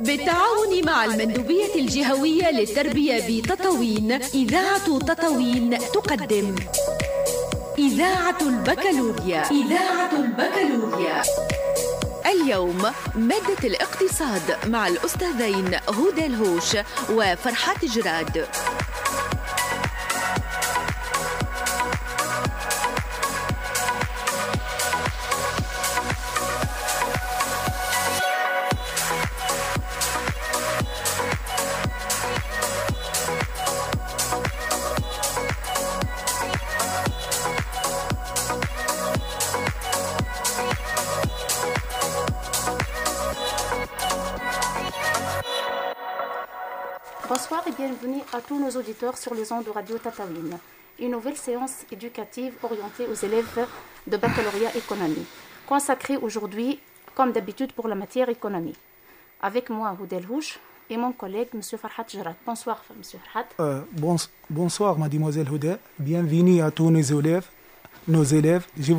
بالتعاون مع المندوبية الجهوية للتربية بتطاوين، إذاعة تطاوين تقدم إذاعة البكالوريا. إذاعة البكالوريا اليوم مادة الاقتصاد مع الأستاذين هدى الهوش وفرحات جراد. Bonsoir et bienvenue à tous nos auditeurs sur les ondes de Radio Tataouine. Une nouvelle séance éducative orientée aux élèves de baccalauréat économie, consacrée aujourd'hui, comme d'habitude, pour la matière économie. Avec moi, Houda El Houch, et mon collègue, M. Farhat Jarad. Bonsoir, M. Farhat. Bonsoir, mademoiselle Houda. Bienvenue à tous nos élèves. Je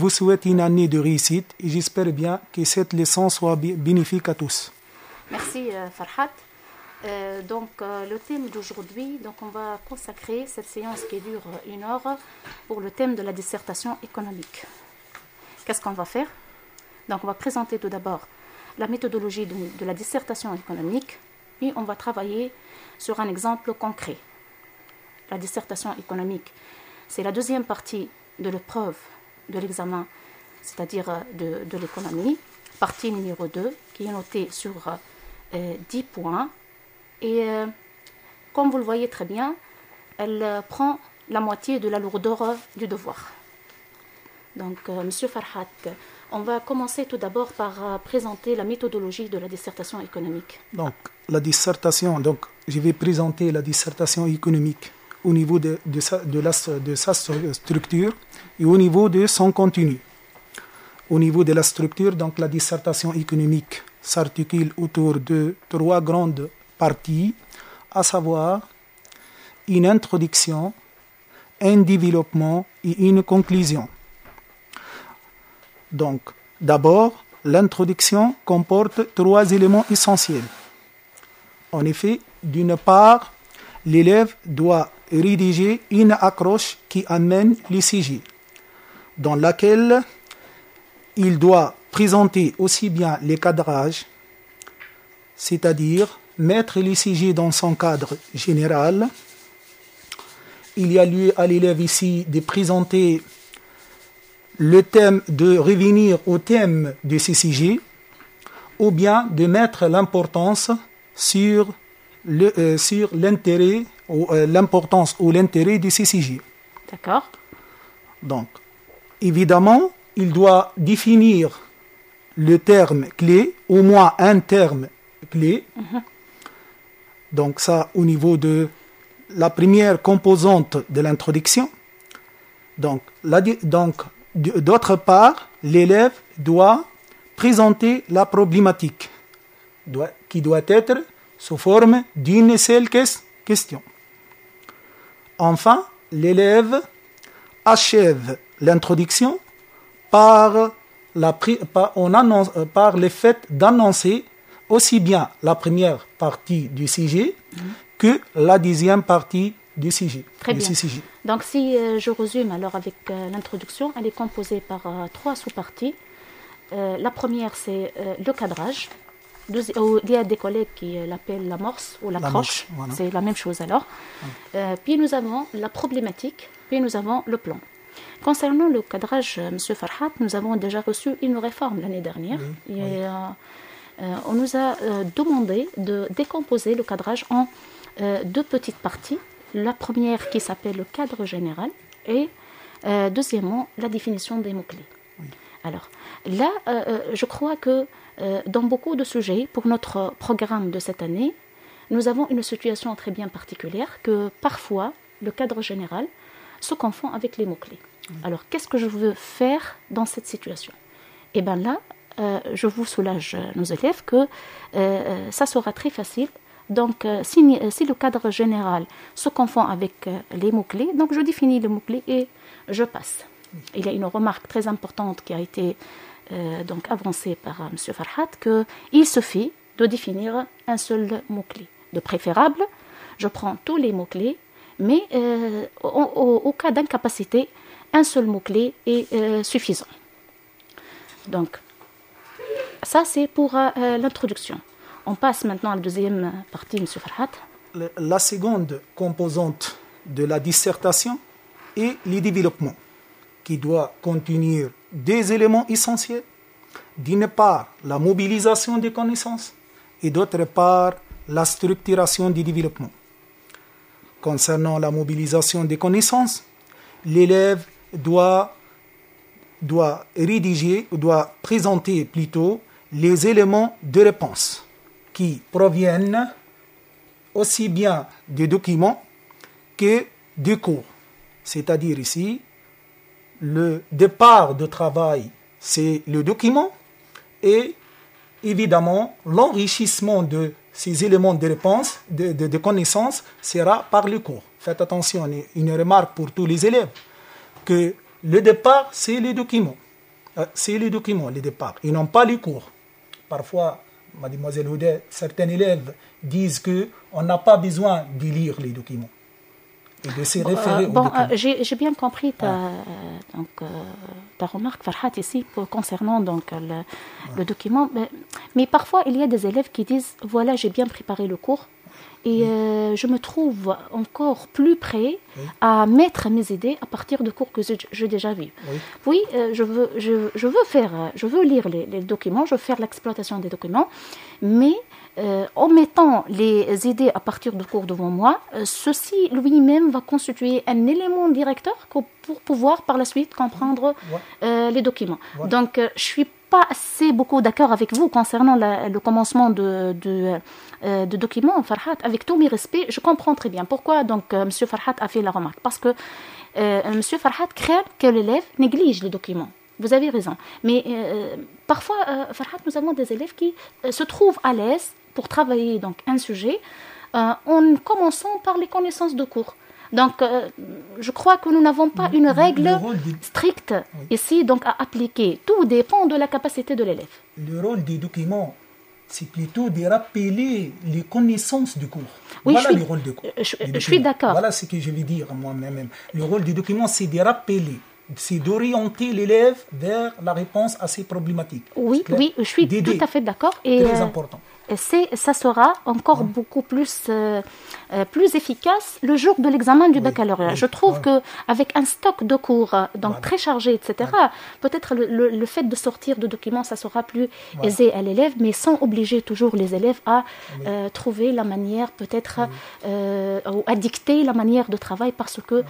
vous souhaite une année de réussite et j'espère bien que cette leçon soit bénéfique à tous. Merci, Farhat. Le thème d'aujourd'hui, on va consacrer cette séance qui dure 1 heure pour le thème de la dissertation économique. Qu'est-ce qu'on va faire? Donc, on va présenter tout d'abord la méthodologie de la dissertation économique, puis on va travailler sur un exemple concret. La dissertation économique, c'est la deuxième partie de l'épreuve de l'examen, c'est-à-dire de l'économie, partie numéro 2, qui est notée sur 10 points. Et comme vous le voyez très bien, elle prend la moitié de la lourdeur du devoir. Donc, M. Farhat, on va commencer tout d'abord par présenter la méthodologie de la dissertation économique. Donc, je vais présenter la dissertation économique au niveau de sa structure et au niveau de son contenu. Au niveau de la structure, donc, la dissertation économique s'articule autour de 3 grandes parties, à savoir une introduction, un développement et une conclusion. Donc, d'abord, l'introduction comporte 3 éléments essentiels. En effet, d'une part, l'élève doit rédiger une accroche qui amène les sujets, dans laquelle il doit présenter aussi bien les cadrages, c'est-à-dire mettre les sujets dans son cadre général. Il y a lieu à l'élève ici de présenter le thème, de revenir au thème de ces sujets, ou bien de mettre l'importance sur l'intérêt l'importance ou l'intérêt de ces sujets. D'accord. Donc, évidemment, il doit définir le terme clé, au moins un terme clé. Donc ça, au niveau de la première composante de l'introduction. Donc, d'autre part, l'élève doit présenter la problématique qui doit être sous forme d'une seule question. Enfin, l'élève achève l'introduction par le fait d'annoncer aussi bien la première partie du sujet que la deuxième partie du sujet. Très bien. Donc, si je résume alors avec l'introduction, elle est composée par 3 sous-parties. La première, c'est le cadrage. Il y a des collègues qui l'appellent l'amorce ou l'accroche. Voilà. C'est la même chose alors. Puis nous avons la problématique, puis nous avons le plan. Concernant le cadrage, M. Farhat, nous avons déjà reçu une réforme l'année dernière. Oui, on nous a demandé de décomposer le cadrage en 2 petites parties. La première qui s'appelle le cadre général et deuxièmement la définition des mots-clés. Oui. Alors là, je crois que dans beaucoup de sujets, pour notre programme de cette année, nous avons une situation très bien particulière que parfois le cadre général se confond avec les mots-clés. Oui. Alors qu'est-ce que je veux faire dans cette situation? Eh bien là, je vous soulage, nos élèves, que ça sera très facile. Donc, si le cadre général se confond avec les mots-clés, donc je définis les mots-clés et je passe. Il y a une remarque très importante qui a été avancée par M. Farhat, qu'il suffit de définir un seul mot-clé. De préférable, je prends tous les mots-clés, mais au cas d'incapacité, un seul mot-clé est suffisant. Donc, ça c'est pour l'introduction. On passe maintenant à la deuxième partie, M. Farhat. La seconde composante de la dissertation est le développement, qui doit contenir des éléments essentiels. D'une part, la mobilisation des connaissances et d'autre part, la structuration du développement. Concernant la mobilisation des connaissances, l'élève doit présenter plutôt les éléments de réponse qui proviennent aussi bien des documents que des cours. C'est-à-dire ici, le départ de travail, c'est le document et évidemment, l'enrichissement de ces éléments de réponse, de connaissances, sera par le cours. Faites attention, une remarque pour tous les élèves, que le départ, c'est les documents. C'est les documents, le départ, et non pas les cours. Parfois, mademoiselle Houdet, certains élèves disent qu'on n'a pas besoin de lire les documents et de se référer aux documents. J'ai bien compris ta remarque, Farhat, ici, concernant donc, le document. Mais parfois, il y a des élèves qui disent, voilà, j'ai bien préparé le cours et je me trouve encore plus prêt à mettre mes idées à partir de cours que j'ai déjà vus. Oui, je veux lire les documents, je veux faire l'exploitation des documents, mais en mettant les idées à partir de cours devant moi, ceci lui-même va constituer un élément directeur pour pouvoir par la suite comprendre les documents. Donc, je ne suis pas assez beaucoup d'accord avec vous concernant le commencement de documents, Farhat. Avec tous mes respects, je comprends très bien pourquoi donc, M. Farhat a fait la remarque. Parce que M. Farhat craint que l'élève néglige les documents. Vous avez raison. Mais parfois, Farhat, nous avons des élèves qui se trouvent à l'aise pour travailler donc, un sujet en commençant par les connaissances de cours. Donc, je crois que nous n'avons pas une règle stricte ici donc, à appliquer. Tout dépend de la capacité de l'élève. Le rôle des documents, c'est plutôt de rappeler les connaissances du cours. Oui, voilà le rôle du cours. Je suis d'accord. Voilà ce que je veux dire moi-même. Le rôle du document, c'est de rappeler, c'est d'orienter l'élève vers la réponse à ces problématiques. Oui, je suis tout à fait d'accord. Et très important. Ça sera encore beaucoup plus efficace le jour de l'examen du baccalauréat. Je trouve qu'avec un stock de cours donc très chargé, etc., peut-être le fait de sortir de documents, ça sera plus aisé à l'élève, mais sans obliger toujours les élèves à trouver la manière, peut-être, ou à dicter la manière de travail, parce que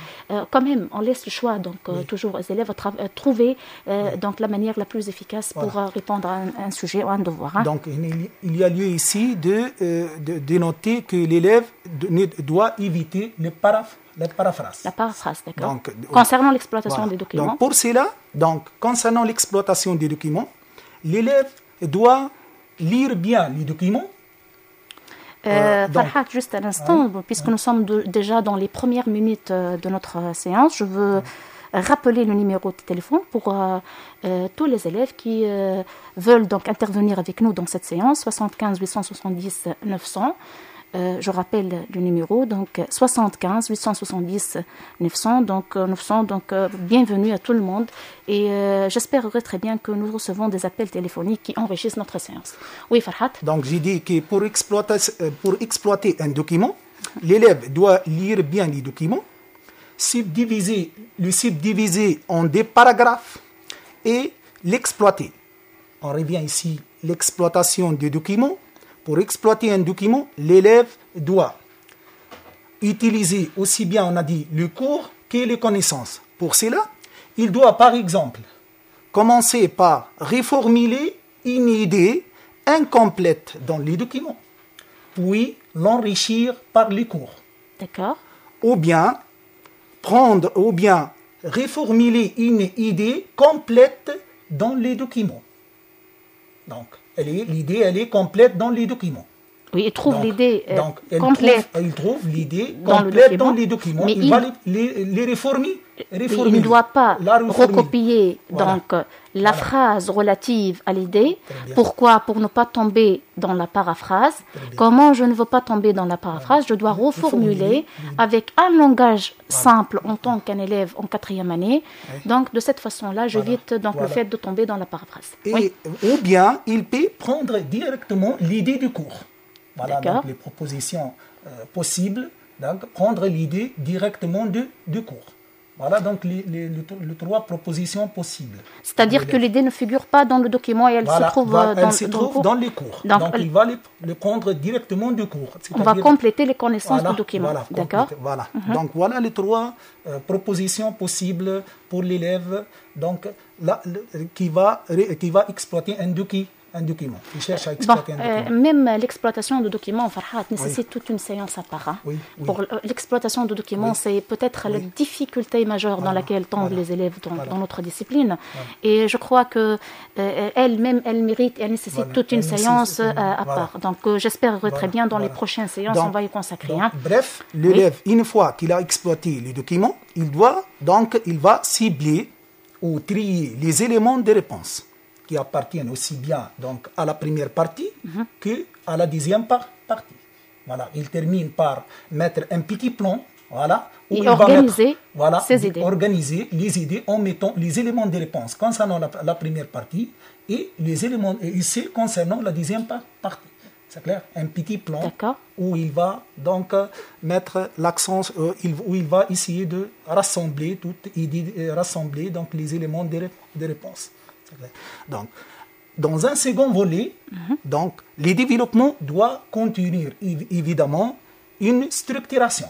quand même, on laisse le choix donc, toujours aux élèves à trouver donc, la manière la plus efficace pour répondre à un sujet ou à un devoir. Donc, il y a lieu ici de noter que l'élève doit éviter la paraphrase. La paraphrase, d'accord. Donc, concernant l'exploitation des documents. Donc, pour cela, concernant l'exploitation des documents, l'élève doit lire bien les documents. Farhat, juste un instant, puisque nous sommes déjà dans les premières minutes de notre séance, je veux rappeler le numéro de téléphone pour tous les élèves qui veulent donc intervenir avec nous dans cette séance, 75 870 900. Je rappelle le numéro, donc 75 870 900. Donc, bienvenue à tout le monde. Et j'espérerais très bien que nous recevons des appels téléphoniques qui enrichissent notre séance. Oui, Farhat. Donc, j'ai dit que pour exploiter un document, l'élève doit lire bien les documents, le subdiviser en des paragraphes et l'exploiter. On revient ici, l'exploitation des documents. Pour exploiter un document, l'élève doit utiliser aussi bien, on a dit, le cours que les connaissances. Pour cela, il doit, par exemple, commencer par reformuler une idée incomplète dans les documents, puis l'enrichir par les cours. D'accord. Ou bien reformuler une idée complète dans les documents. Donc, l'idée, elle est complète dans les documents. Oui, il trouve l'idée complète. Il trouve l'idée complète dans les documents. Il va les reformer reformuler. Il ne doit pas La reformuler. recopier Voilà. donc la Voilà. phrase relative à l'idée. Très bien. Pourquoi? Pour ne pas tomber dans la paraphrase. Très bien. Comment je ne veux pas tomber dans la paraphrase? Je dois reformuler avec un langage simple en tant qu'un élève en 4e année. Oui. Donc, de cette façon-là, j'évite donc le Voilà. fait de tomber dans la paraphrase. Et, Oui. Ou bien, il peut prendre directement l'idée du cours. Voilà, D'accord. donc les propositions possibles, donc prendre l'idée directement du cours. Voilà donc les 3 propositions possibles. C'est-à-dire que l'idée ne figure pas dans le document et elle Voilà, se trouve, voilà, dans, elle se dans le trouve cours. dans les cours. Donc, Donc il va le prendre directement du cours. On va C'est-à-dire- compléter les connaissances Voilà, du document. voilà, D'accord? compléter, voilà. Donc voilà les 3 propositions possibles pour l'élève donc, qui va exploiter un document. Il cherche à Bon, exploiter un document. même l'exploitation de documents, Farhat, nécessite toute une séance à part. Hein. Oui, oui. Pour l'exploitation de documents, Oui. c'est peut-être la Oui. difficulté majeure dans Voilà, laquelle tombent voilà, les élèves dans, voilà. dans notre discipline. Et je crois que elle-même, elle mérite, elle nécessite Voilà, toute une elle séance nécessite- à voilà. part. Donc, j'espère très Voilà, bien dans les voilà. prochaines séances, Donc- on va y consacrer. Donc, Hein. bref, l'élève, une fois qu'il a exploité les documents, il va cibler ou trier les éléments de réponse qui appartiennent aussi bien donc, à la première partie que à la deuxième partie. Voilà, il termine par mettre un petit plan, voilà, où Et il va organiser mettre, voilà, ses idées. organiser les idées en mettant les éléments de réponse concernant la première partie et les éléments ici concernant la deuxième partie. C'est clair? Un petit plan D'accord. où il va donc mettre l'accent, où il va essayer de rassembler rassembler donc les éléments de réponse. C'est clair. Donc, dans un second volet, donc les développements doivent contenir évidemment une structuration.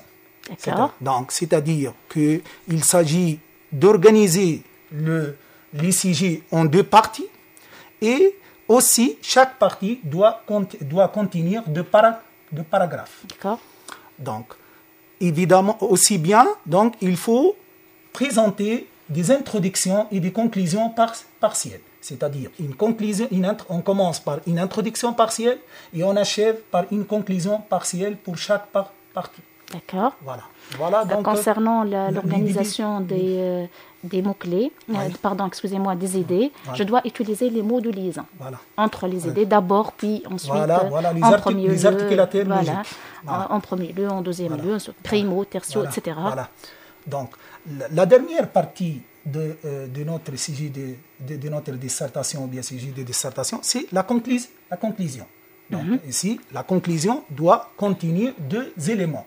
D'accord. Donc, c'est-à-dire qu'il s'agit d'organiser les sujets en 2 parties et aussi chaque partie doit contenir 2 paragraphes. D'accord. Donc, évidemment, aussi bien, donc, il faut présenter des introductions et des conclusions partielles. C'est-à-dire, on commence par une introduction partielle et on achève par une conclusion partielle pour chaque partie. D'accord. Voilà donc, concernant l'organisation des mots-clés, des idées, je dois utiliser les mots de liaison entre les idées d'abord, puis ensuite en premier les lieu, articulateurs logiques. En premier lieu, en deuxième lieu, primo, tertio, etc. Voilà. Donc, la dernière partie de notre sujet de notre dissertation ou bien sujet de dissertation, c'est la conclusion. Donc, ici, la conclusion doit contenir 2 éléments.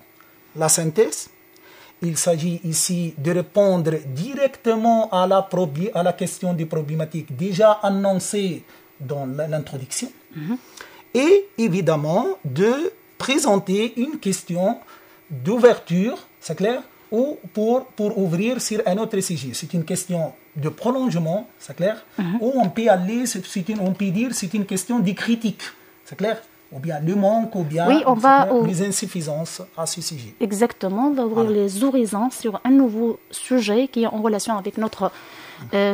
La synthèse, il s'agit ici de répondre directement à la question des problématiques déjà annoncées dans l'introduction et évidemment de présenter une question d'ouverture, c'est clair, ou pour ouvrir sur un autre sujet. C'est une question de prolongement, c'est clair, ou on peut dire c'est une question de critique, c'est clair, ou bien le manque, ou bien les insuffisances à ce sujet. Exactement, on va ouvrir les horizons sur un nouveau sujet qui est en relation avec notre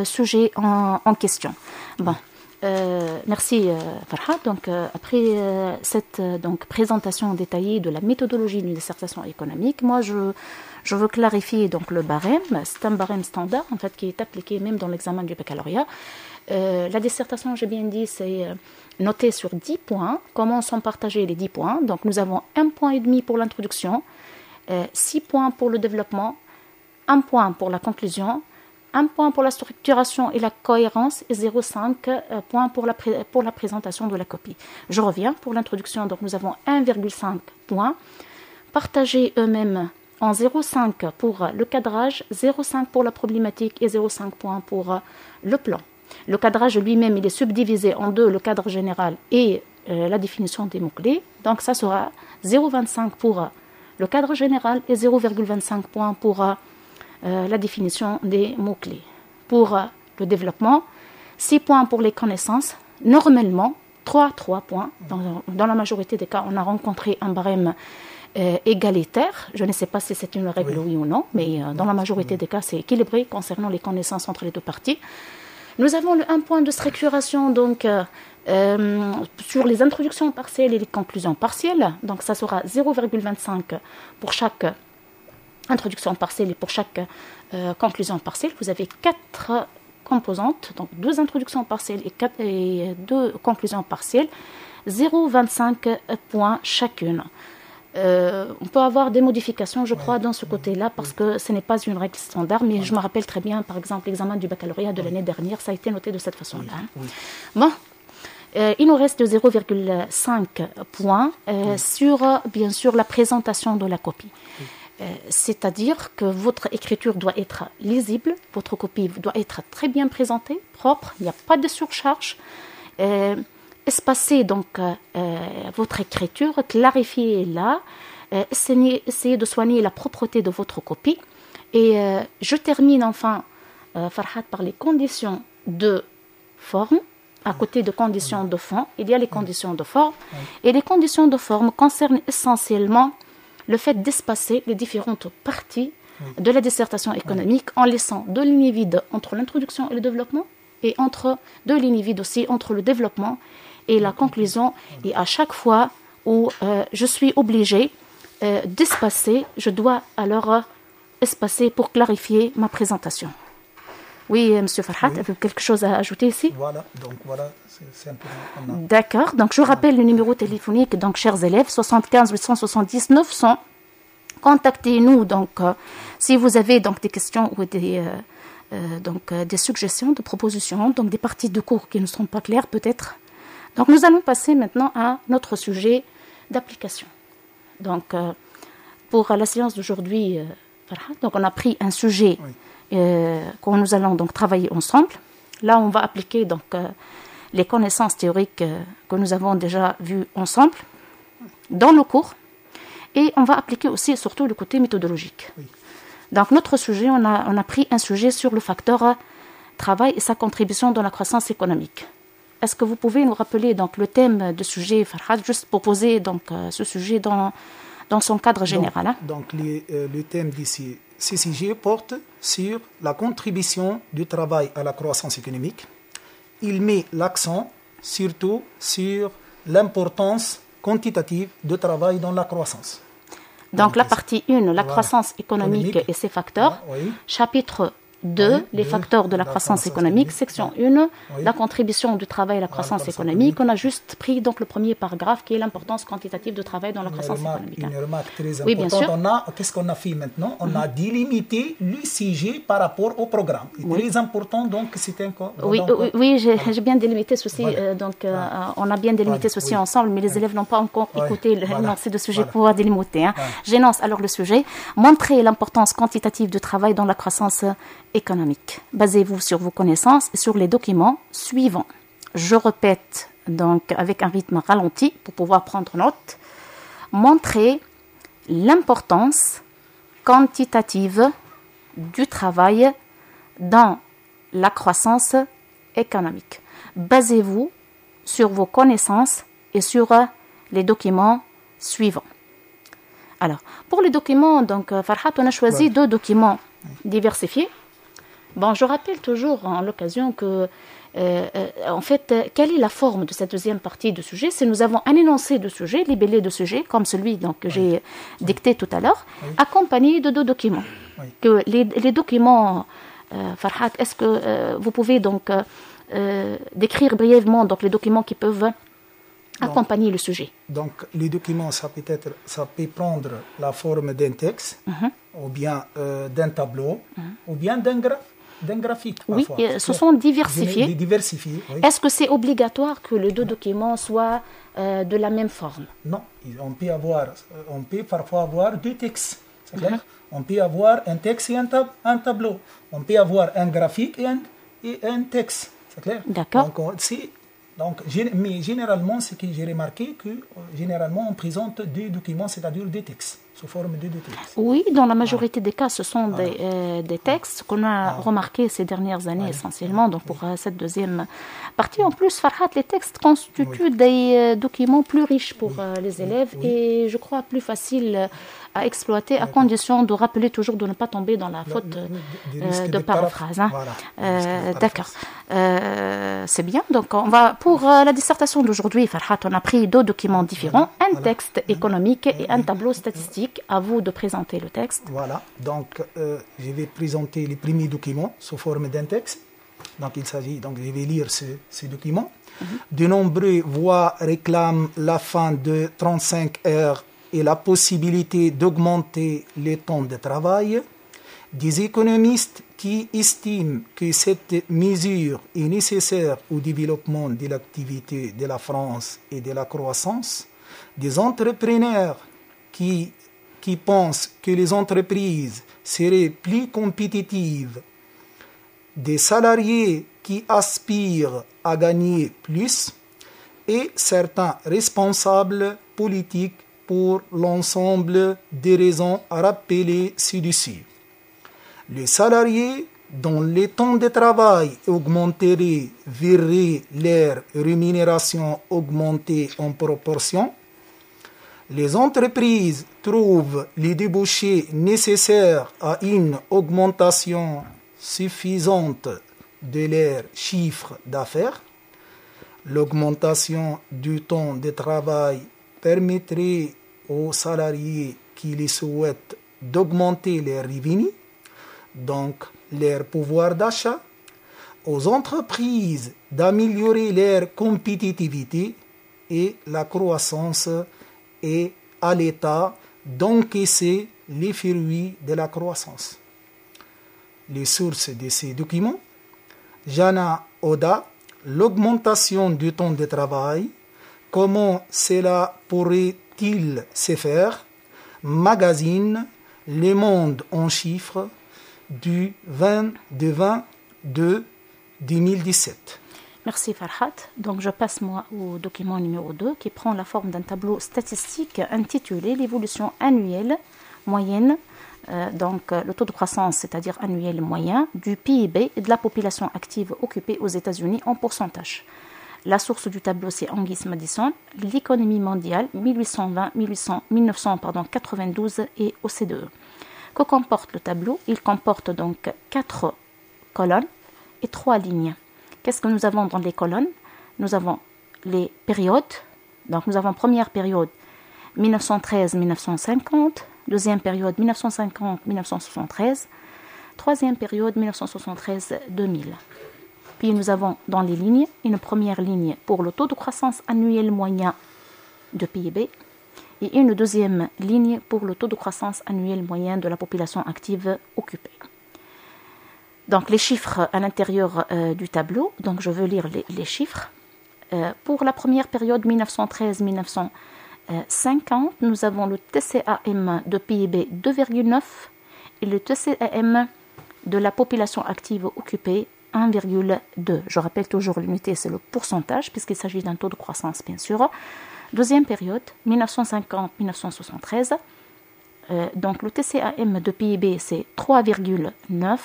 sujet en question. Bon. Merci Farhat. Donc, après cette présentation détaillée de la méthodologie d'une dissertation économique, moi je veux clarifier donc le barème. C'est un barème standard en fait qui est appliqué même dans l'examen du baccalauréat. La dissertation, j'ai bien dit, c'est noté sur 10 points. Comment sont partagés les 10 points? Donc nous avons 1,5 point pour l'introduction, 6 points pour le développement, 1 point pour la conclusion, 1 point pour la structuration et la cohérence et 0,5 points pour la présentation de la copie. Je reviens pour l'introduction. Donc nous avons 1,5 points partagés eux-mêmes en 0,5 pour le cadrage, 0,5 pour la problématique et 0,5 points pour le plan. Le cadrage lui-même, il est subdivisé en 2, le cadre général et la définition des mots-clés. Donc ça sera 0,25 pour le cadre général et 0,25 points pour la définition des mots-clés. Pour le développement, 6 points pour les connaissances. Normalement, 3 points. Dans la majorité des cas, on a rencontré un barème égalitaire. Je ne sais pas si c'est une règle oui ou non, mais dans la majorité des cas, c'est équilibré concernant les connaissances entre les 2 parties. Nous avons le 1 point de structuration donc, sur les introductions partielles et les conclusions partielles. Donc ça sera 0,25 pour chaque introduction partielle et pour chaque conclusion partielle, vous avez 4 composantes, donc 2 introductions partielles et 2 conclusions partielles, 0,25 points chacune. On peut avoir des modifications, je crois, dans ce côté-là, parce que ce n'est pas une règle standard, mais je me rappelle très bien, par exemple, l'examen du baccalauréat de l'année dernière, ça a été noté de cette façon-là. Bon, il nous reste 0,5 points sur, bien sûr, la présentation de la copie. C'est-à-dire que votre écriture doit être lisible, votre copie doit être très bien présentée, propre, il n'y a pas de surcharge. Espacez donc votre écriture, clarifiez-la, essayez de soigner la propreté de votre copie. Et je termine enfin, Farhat, par les conditions de forme. À côté de conditions de fond, il y a les conditions de forme. Et les conditions de forme concernent essentiellement le fait d'espacer les différentes parties de la dissertation économique en laissant 2 lignes vides entre l'introduction et le développement et entre 2 lignes vides aussi entre le développement et la conclusion. Et à chaque fois où je suis obligée d'espacer, je dois alors espacer pour clarifier ma présentation. Oui, M. Farhat, avez-vous quelque chose à ajouter ici? Voilà, donc voilà, c'est un peu... D'accord, donc je rappelle le numéro téléphonique, donc chers élèves, 75 870 900. Contactez-nous donc si vous avez donc des questions ou des suggestions, de propositions, donc des parties de cours qui ne sont pas claires peut-être. Donc nous allons passer maintenant à notre sujet d'application. Donc pour la séance d'aujourd'hui, donc on a pris un sujet que nous allons donc travailler ensemble. Là, on va appliquer donc les connaissances théoriques que nous avons déjà vues ensemble dans le cours, et on va appliquer aussi surtout le côté méthodologique. Donc notre sujet, on a pris un sujet sur le facteur travail et sa contribution dans la croissance économique. Est-ce que vous pouvez nous rappeler donc le thème de sujet, Farhad, juste pour poser donc ce sujet dans son cadre général. Donc le thème d'ici, ce sujet porte sur la contribution du travail à la croissance économique. Il met l'accent surtout sur l'importance quantitative du travail dans la croissance. Donc la partie 1, la croissance économique et ses facteurs. Chapitre 2, les facteurs de la croissance économique. Section 1, la contribution du travail à la croissance économique. On a juste pris donc le premier paragraphe qui est l'importance quantitative du travail dans la croissance économique. Une remarque très importante. Oui, bien sûr. Qu'est-ce qu'on a fait maintenant? On a délimité le sujet par rapport au programme. C'est très important, donc c'était Oui, j'ai bien délimité ceci. On a bien délimité ceci ensemble, mais les élèves n'ont pas encore écouté l'énoncé de sujet pour pouvoir délimiter. J'énonce alors le sujet. Montrer l'importance quantitative du travail dans la croissance économique. Basez-vous sur vos connaissances et sur les documents suivants. Je répète donc avec un rythme ralenti pour pouvoir prendre note. Montrer l'importance quantitative du travail dans la croissance économique. Basez-vous sur vos connaissances et sur les documents suivants. Alors, pour les documents, donc, Farhat, on a choisi 2 documents diversifiés. Bon, je rappelle toujours en l'occasion que, en fait, quelle est la forme de cette deuxième partie de sujet? C'est nous avons un énoncé de sujet, libellé de sujet, comme celui donc, que j'ai dicté tout à l'heure, accompagné de 2 documents. Que les documents, Farhat, est-ce que vous pouvez donc décrire brièvement donc, les documents qui peuvent accompagner le sujet? Donc, les documents, ça peut prendre la forme d'un texte, ou bien d'un tableau, ou bien d'un graphique. Parfois. Oui, ce sont diversifiés. Est-ce que c'est obligatoire que les 2 documents soient de la même forme? Non, on peut parfois avoir 2 textes. C'est clair? On peut avoir un texte et un tableau. On peut avoir un graphique et un texte. C'est clair? D'accord. Mais généralement, ce que j'ai remarqué, que généralement on présente 2 documents, c'est-à-dire 2 textes, sous forme de 2 textes. Oui, dans la majorité des cas, ce sont des textes qu'on a remarqués ces dernières années essentiellement. Donc pour cette deuxième partie, en plus, Farhat, les textes constituent des documents plus riches pour les élèves et je crois plus faciles à exploiter à condition de rappeler toujours de ne pas tomber dans la faute de paraphrase. D'accord. c'est bien. Donc, on va pour la dissertation d'aujourd'hui, Farhat, on a pris 2 documents différents, un texte économique et un tableau statistique. À vous de présenter le texte. Voilà. Donc, je vais présenter les premiers documents sous forme d'un texte. Donc, il s'agit. Donc, je vais lire ces documents. De nombreuses voix réclament la fin de 35 heures et la possibilité d'augmenter le temps de travail. Des économistes qui estiment que cette mesure est nécessaire au développement de l'activité de la France et de la croissance. Des entrepreneurs qui pensent que les entreprises seraient plus compétitives. Des salariés qui aspirent à gagner plus et certains responsables politiques pour l'ensemble des raisons rappelées ci-dessus. Les salariés dont le temps de travail augmenterait verraient leur rémunération augmenter en proportion. Les entreprises trouvent les débouchés nécessaires à une augmentation suffisante de leur chiffre d'affaires. L'augmentation du temps de travail permettrait aux salariés qui le souhaitent d'augmenter leurs revenus, donc leur pouvoir d'achat, aux entreprises d'améliorer leur compétitivité et la croissance et à l'État d'encaisser les fruits de la croissance. Les sources de ces documents: Jana Oda, l'augmentation du temps de travail, comment cela pourrait-il se faire? Magazine, Le Monde en chiffres, du 22 2017. Merci Farhat. Donc je passe moi au document numéro 2 qui prend la forme d'un tableau statistique intitulé l'évolution annuelle moyenne, donc le taux de croissance, c'est-à-dire annuel moyen, du PIB et de la population active occupée aux États-Unis en pourcentage. La source du tableau, c'est Angus Madison, l'économie mondiale 1992 et OCDE. Que comporte le tableau? Il comporte donc 4 colonnes et 3 lignes. Qu'est-ce que nous avons dans les colonnes? Nous avons les périodes. Donc nous avons première période 1913-1950, deuxième période 1950-1973, troisième période 1973-2000. Puis nous avons dans les lignes une première ligne pour le taux de croissance annuel moyen de PIB et une deuxième ligne pour le taux de croissance annuel moyen de la population active occupée. Donc les chiffres à l'intérieur du tableau, donc je veux lire les chiffres. Pour la première période 1913-1950, nous avons le TCAM de PIB 2,9 et le TCAM de la population active occupée 1,2. Je rappelle toujours l'unité, c'est le pourcentage, puisqu'il s'agit d'un taux de croissance, bien sûr. Deuxième période, 1950-1973. Donc le TCAM de PIB, c'est 3,9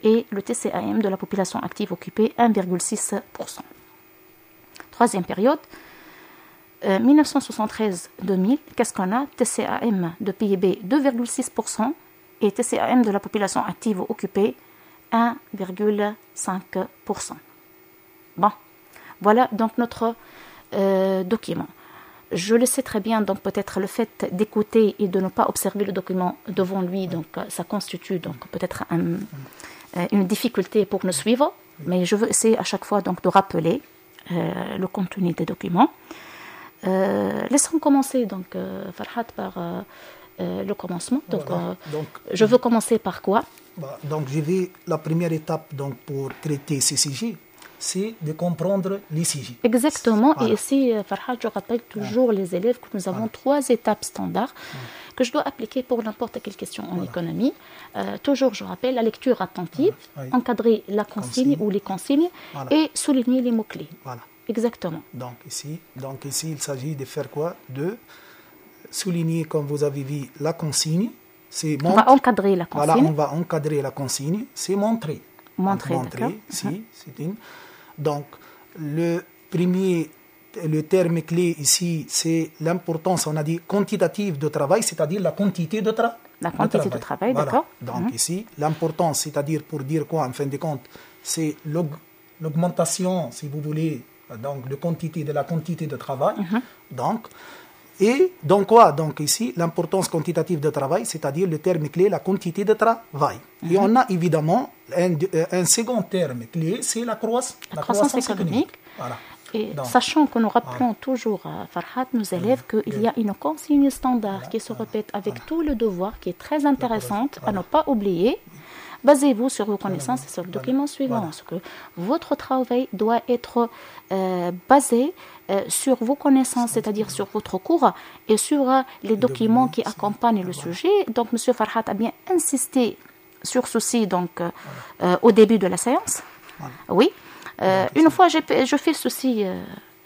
et le TCAM de la population active occupée, 1,6%. Troisième période, 1973-2000, qu'est-ce qu'on a? TCAM de PIB 2,6% et TCAM de la population active occupée 1,5%. Bon, voilà donc notre document. Je le sais très bien, donc peut-être le fait d'écouter et de ne pas observer le document devant lui, donc ça constitue donc peut-être une difficulté pour nous suivre, mais je veux essayer à chaque fois donc de rappeler le contenu des documents. Laissons commencer donc Farhat par le commencement. Donc, voilà. Je veux commencer par quoi? Donc la première étape donc pour traiter ces sujets, c'est de comprendre les sujets. Exactement. Voilà. Et ici, Farhat, je rappelle toujours les élèves que nous avons 3 étapes standards que je dois appliquer pour n'importe quelle question en économie. Toujours, je rappelle, la lecture attentive, encadrer la consigne ou les consignes et souligner les mots-clés. Voilà. Exactement. Donc ici, il s'agit de faire quoi? De souligner, comme vous avez vu, la consigne. On va encadrer la consigne. Voilà, on va encadrer la consigne. C'est montrer. Montrer, si, c'est une. Donc, le terme clé ici, c'est l'importance, on a dit, quantitative de travail, c'est-à-dire la quantité de travail. La quantité de travail, voilà. D'accord. Donc ici, l'importance, c'est-à-dire pour dire quoi, en fin de compte, c'est l'augmentation, si vous voulez, donc de la quantité de travail. Donc, et donc quoi? Donc ici, l'importance quantitative de travail, c'est-à-dire le terme clé, la quantité de travail. Et on a évidemment un second terme clé, c'est la croissance économique. Voilà. Et donc, sachant que nous rappelons toujours, Farhat, nos élèves, qu'il y a une consigne standard qui se répète avec tout le devoir, qui est très intéressante à ne pas oublier. Basez-vous sur vos connaissances et sur le document suivant. Parce que votre travail doit être basé sur vos connaissances, c'est-à-dire sur votre cours et sur les documents qui accompagnent le sujet. Donc, M. Farhat a bien insisté sur ceci donc, au début de la séance. Oui. Une fois, je fais ceci,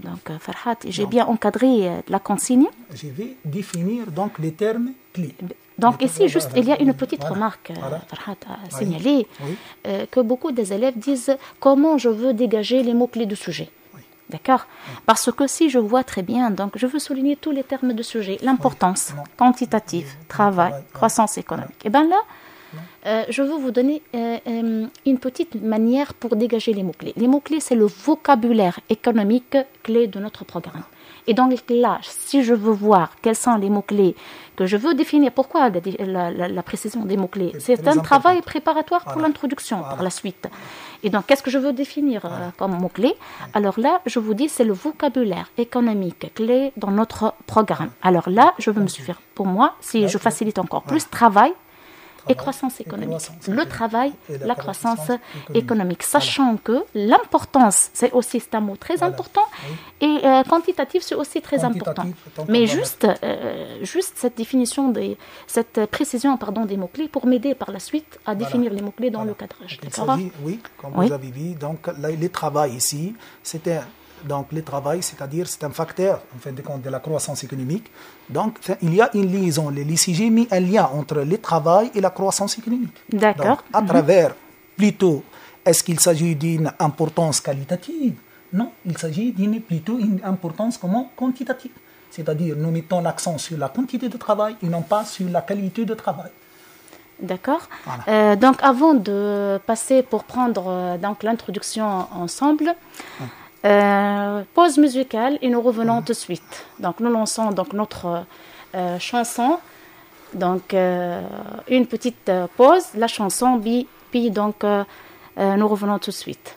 donc Farhat, j'ai bien encadré la consigne. Je vais définir donc les termes clés. Donc ici, juste, il y a une petite remarque, Farhat a signalé, que beaucoup des élèves disent comment je veux dégager les mots-clés du sujet. D'accord? Parce que si je vois très bien, donc je veux souligner tous les termes de sujet, l'importance quantitative, travail, croissance économique. Et bien là, je veux vous donner une petite manière pour dégager les mots-clés. Les mots-clés, c'est le vocabulaire économique clé de notre programme. Et donc là, si je veux voir quels sont les mots-clés que je veux définir, pourquoi la précision des mots-clés? C'est un travail préparatoire pour l'introduction, par la suite. Et donc, qu'est-ce que je veux définir comme mots-clés? Alors là, je vous dis, c'est le vocabulaire économique clé dans notre programme. Alors là, je veux me suffire pour moi, si je facilite encore plus, travail et croissance économique. Le travail, la croissance économique. Sachant que l'importance, c'est un mot très important, et quantitatif, c'est aussi très important. Mais juste cette définition, cette précision des mots-clés pour m'aider par la suite à définir les mots-clés dans le cadrage. Oui, comme vous avez vu, donc le travail ici, donc le travail, c'est-à-dire c'est un facteur en fin de compte de la croissance économique. Donc il y a une liaison, l'ICG met un lien entre le travail et la croissance économique. D'accord. Donc, à travers plutôt, est-ce qu'il s'agit d'une importance qualitative? Non, il s'agit plutôt d'une importance quantitative. C'est-à-dire nous mettons l'accent sur la quantité de travail et non pas sur la qualité de travail. D'accord. Voilà. Donc avant de passer pour prendre donc l'introduction ensemble. Pause musicale et nous revenons tout de suite. Donc nous lançons donc notre chanson. Donc une petite pause, la chanson, puis donc nous revenons tout de suite.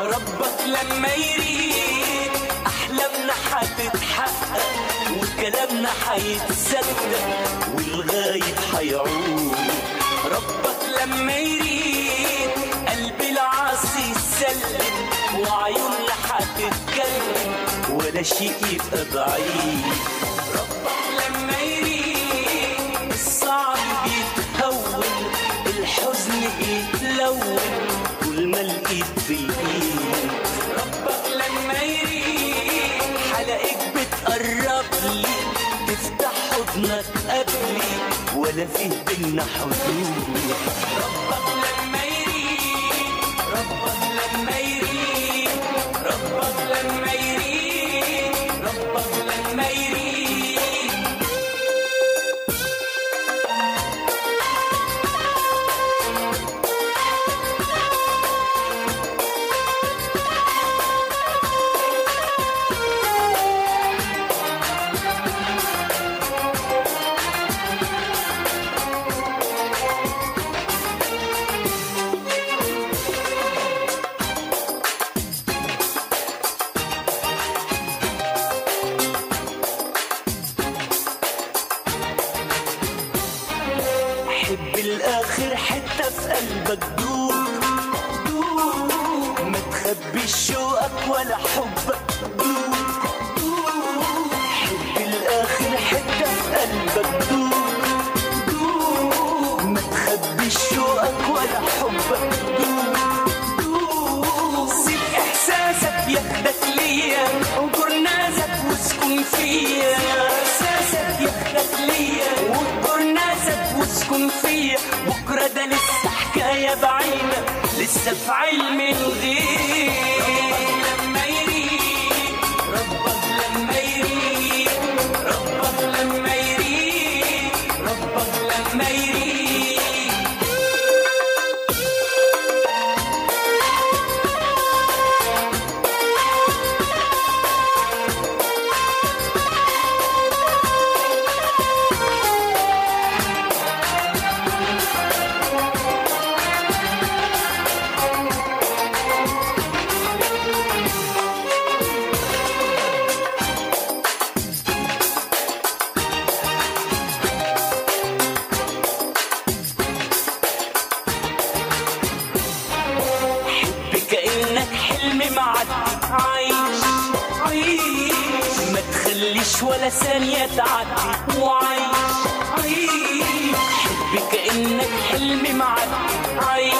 ربك لما يريد أحلامنا حتتحقق وكلامنا حيتصدق والغايب حيعود. ربك لما يريد قلب العاصي يسلم وعيوننا حتتكلم ولا شيء يبقى بعيد. ربك لما يريد الصعب بيتهون الحزن بيتلون كل ما الايد في الايد. ربك لما يريد حلقك بتقرب لي تفتح حضنك قبلي ولا فيه بينا حدود. ربك لما يريد ربك لما يريد ربك لما يريد ربك لما يريد. بالآخر حتة في قلبك دوب ما تخبيش شوقك ولا حبك لسه في علم الغيب. لما يريد ربك، لما يريد ربك، لما يريد ربك، لما يريد. ولا ثانية تعدي وعيش عيش، حب كأنك حلم معدي. عيش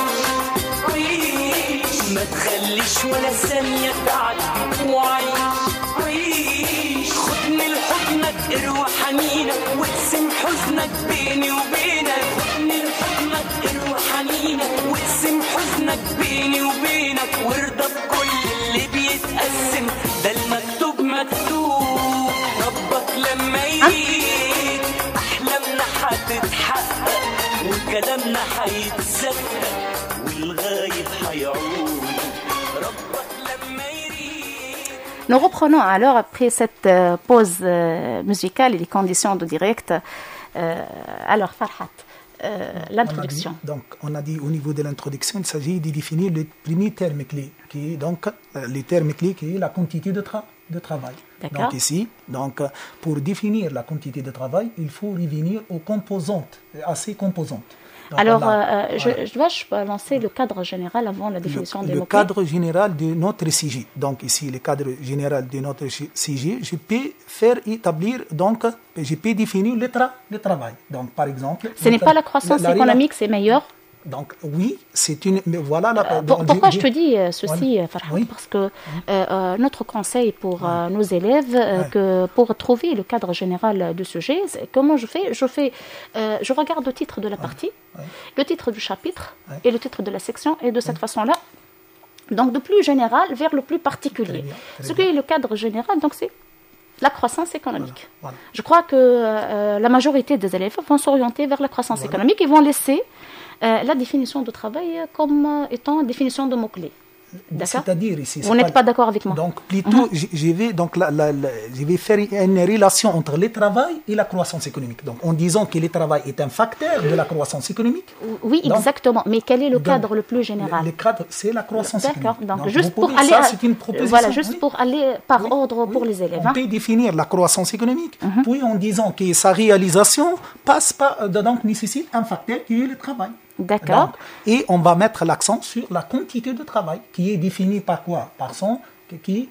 عيش، ما تخليش ولا ثانية تعدي وعيش عيش. خدني لحضنك اروى حنينك واقسم حزنك بيني وبينك. خدني لحضنك اروى حنينك واقسم حزنك بيني وبينك. وارضى بكل اللي بيتقسم، ده المكتوب مكتوب. ربك لما يريد أحلامنا هتتحقق، وكلامنا هيتصدق، والغايب هيعود. ربك لما يريد. Nous reprenons alors après cette pause musicale et les conditions de direct. Alors Farhat, l'introduction. Donc on a dit au niveau de l'introduction, il s'agit de définir le premier terme clé, qui est donc le terme clé qui est la quantité de travail. Donc ici, donc, pour définir la quantité de travail, il faut revenir aux composantes, à ces composantes. Donc, alors, je dois lancer le cadre général avant la définition des mots-clés. Le cadre général de notre sujet. Donc ici, le cadre général de notre sujet, je peux faire établir, donc, je peux définir le travail. Donc par exemple... Ce n'est pas la croissance économique, c'est meilleur. Donc oui, c'est une... Mais voilà pourquoi je te dis ceci, Farhat? Oui. Parce que notre conseil pour nos élèves, que pour trouver le cadre général du sujet, comment je fais? Je regarde le titre de la partie, le titre du chapitre et le titre de la section, et de cette façon-là, donc de plus général vers le plus particulier. Ce qui est le cadre général, donc c'est la croissance économique. Voilà. Je crois que la majorité des élèves vont s'orienter vers la croissance économique et vont laisser la définition de travail comme étant définition de mots-clés. C'est-à-dire ici... Vous n'êtes pas d'accord avec moi? Donc plutôt, je vais faire une relation entre le travail et la croissance économique. Donc en disant que le travail est un facteur de la croissance économique. Oui, donc, exactement. Mais quel est le cadre le plus général? Le cadre, c'est la croissance économique. D'accord. Donc juste pour aller... Ça, c'est une proposition. Voilà, juste pour aller par ordre pour les élèves. On peut définir la croissance économique, puis en disant que sa réalisation passe par, donc nécessite un facteur qui est le travail. D'accord. Et on va mettre l'accent sur la quantité de travail qui est définie par quoi? Par son qui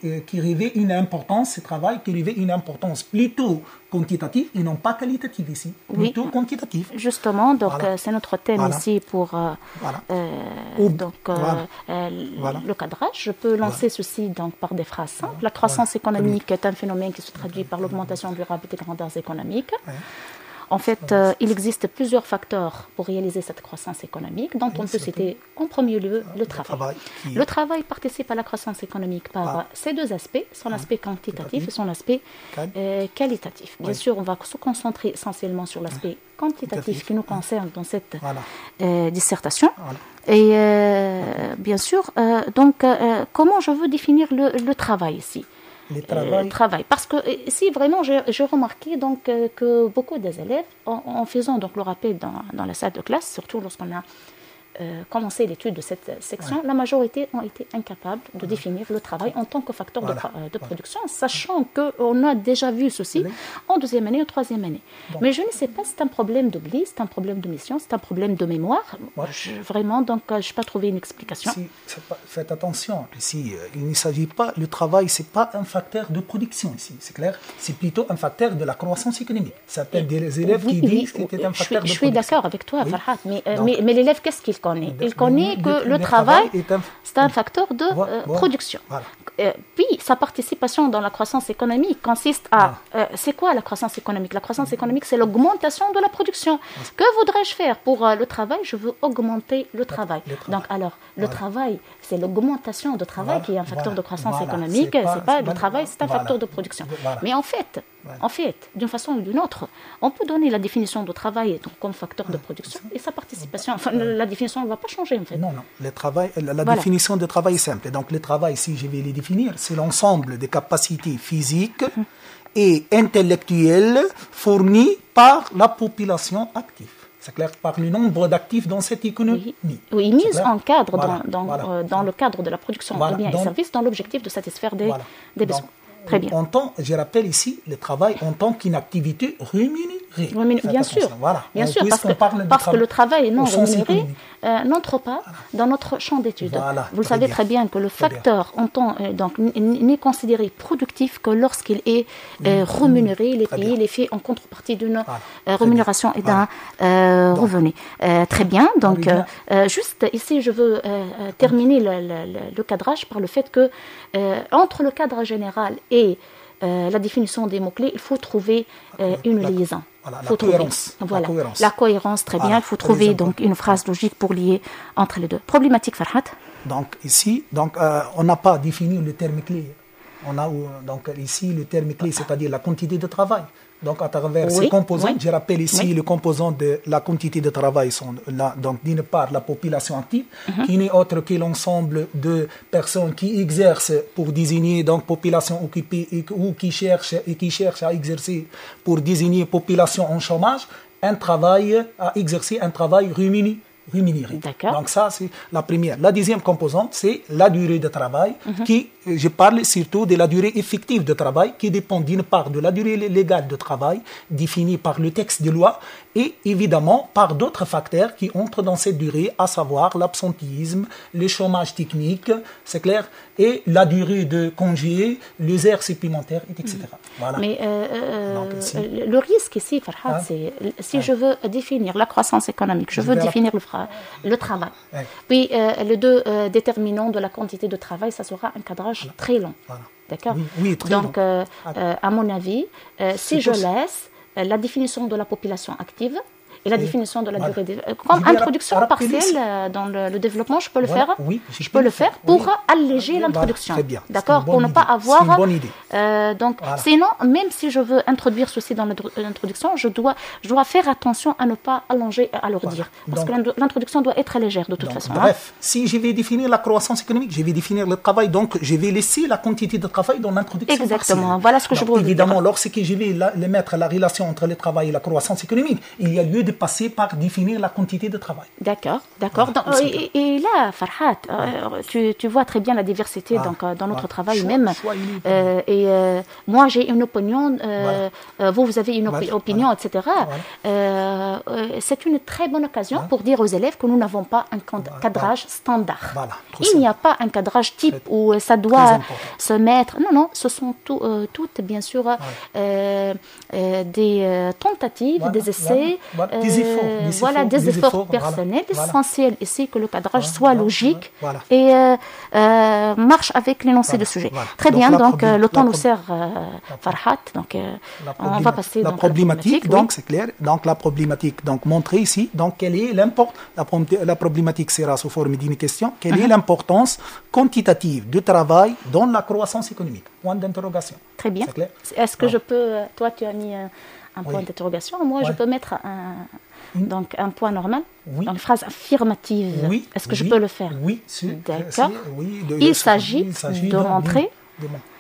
revêt une importance, ce travail qui revêt une importance plutôt quantitative et non pas qualitative ici, plutôt quantitative. Justement, donc c'est notre thème ici pour le cadrage. Je peux lancer ceci donc par des phrases simples. La croissance économique est un phénomène qui se traduit par l'augmentation durable des grandeurs économiques. En fait, il existe plusieurs facteurs pour réaliser cette croissance économique, dont on peut citer en premier lieu le travail. Le travail participe à la croissance économique par ces deux aspects, son aspect quantitatif et son aspect qualitatif. Bien sûr, on va se concentrer essentiellement sur l'aspect quantitatif qui nous concerne dans cette dissertation. Et bien sûr, donc, comment je veux définir le travail ici? Travail. Parce que si vraiment j'ai remarqué donc, que beaucoup des élèves, en faisant donc, le rappel dans la salle de classe, surtout lorsqu'on a commencé l'étude de cette section, la majorité ont été incapables de définir le travail en tant que facteur de production, sachant qu'on a déjà vu ceci en deuxième année ou troisième année. Mais je ne sais pas si c'est un problème d'oubli, c'est un problème de mission, c'est un problème de mémoire. Vraiment, donc, je n'ai pas trouvé une explication. Faites attention, ici, il ne s'agit pas, le travail, ce n'est pas un facteur de production ici, c'est clair, c'est plutôt un facteur de la croissance économique. Certains des élèves qui disent que c'est un facteur de production. Je suis d'accord avec toi, Farhat, mais l'élève, qu'est-ce qu'il connaît? connaît. Il connaît que le travail, c'est un facteur de production. Voilà. Puis, sa participation dans la croissance économique consiste à... c'est quoi la croissance économique? La croissance économique, c'est l'augmentation de la production. Que voudrais-je faire pour le travail? Je veux augmenter le travail. Donc, alors, le travail, c'est l'augmentation de travail qui est un facteur de croissance économique. C'est pas le travail, c'est un facteur de production. Mais en fait, d'une façon ou d'une autre, on peut donner la définition de travail comme facteur de production et sa participation. Enfin, la définition ne va pas changer, en fait. Non. La définition de travail est simple. Donc, le travail, si je vais les définir, c'est l'ensemble des capacités physiques et intellectuelles fournies par la population active. C'est clair, par le nombre d'actifs dans cette économie. Oui, mise en cadre dans le cadre de la production de biens et services, dans l'objectif de satisfaire des besoins. Très bien. Je rappelle ici le travail en tant qu'une activité rémunérée. Bien sûr, parce que le travail non rémunéré n'entre pas dans notre champ d'études. Vous savez très bien que le facteur n'est considéré productif que lorsqu'il est rémunéré, il est payé, il est fait en contrepartie d'une rémunération et d'un revenu. Très bien, donc juste ici je veux terminer le cadrage par le fait que entre le cadre général et la définition des mots-clés, il faut trouver une liaison. La cohérence, très bien. Il faut trouver donc une phrase logique pour lier entre les deux. Problématique, Farhat. Donc ici, on n'a pas défini le terme clé. On a donc ici le terme clé, c'est-à-dire la quantité de travail. Donc à travers ces composants, je rappelle ici les composants de la quantité de travail sont là. Donc d'une part la population active, qui n'est autre que l'ensemble de personnes qui exercent pour désigner donc population occupée ou qui cherchent à exercer pour désigner population en chômage, un travail rémunéré. Donc ça, c'est la première. La deuxième composante, c'est la durée de travail, je parle surtout de la durée effective de travail, qui dépend d'une part de la durée légale de travail, définie par le texte de loi, et évidemment par d'autres facteurs qui entrent dans cette durée, à savoir l'absentéisme, le chômage technique, c'est clair, et la durée de congé, les heures supplémentaires, etc. Voilà. Mais le risque ici, Farhat, c'est si je veux définir la croissance économique, je veux définir le travail. Puis les deux déterminants de la quantité de travail, ça sera un cadrage très long. D'accord ? Oui, très long. Donc, à mon avis, si je laisse la définition de la population active et la définition de la durée comme introduction partielle dans le développement, je peux le faire. Je peux le faire pour alléger l'introduction. D'accord, pour ne pas avoir. C'est une bonne idée. Sinon, même si je veux introduire ceci dans l'introduction, je dois faire attention à ne pas allonger et alourdir, parce que l'introduction doit être légère de toute façon. Bref, si je vais définir la croissance économique, je vais définir le travail, donc je vais laisser la quantité de travail dans l'introduction. Exactement. Voilà ce que je veux dire. Évidemment, lorsque je vais mettre la relation entre le travail et la croissance économique, il y a lieu de passer par définir la quantité de travail. D'accord. Et là, Farhat, tu vois très bien la diversité dans notre travail même. Et moi, j'ai une opinion, vous avez une opinion, etc. C'est une très bonne occasion pour dire aux élèves que nous n'avons pas un cadrage standard. Il n'y a pas un cadrage type où ça doit se mettre. Non, ce sont toutes, bien sûr, des tentatives, des essais, des efforts personnels. L'essentiel ici que le cadrage soit logique et marche avec l'énoncé de sujet. Très bien, donc le temps nous sert, Farhat. Donc on va passer la problématique. Donc c'est clair. Donc la problématique, donc montrer ici. Donc quelle est l'importance. La problématique sera sous forme d'une question. Quelle est l'importance quantitative du travail dans la croissance économique? Point d'interrogation. Très bien. Est-ce que je peux? Toi, tu as mis un point d'interrogation. Moi, je peux mettre un point normal, dans une phrase affirmative. Est-ce que je peux le faire? Oui, d'accord. Il s'agit de montrer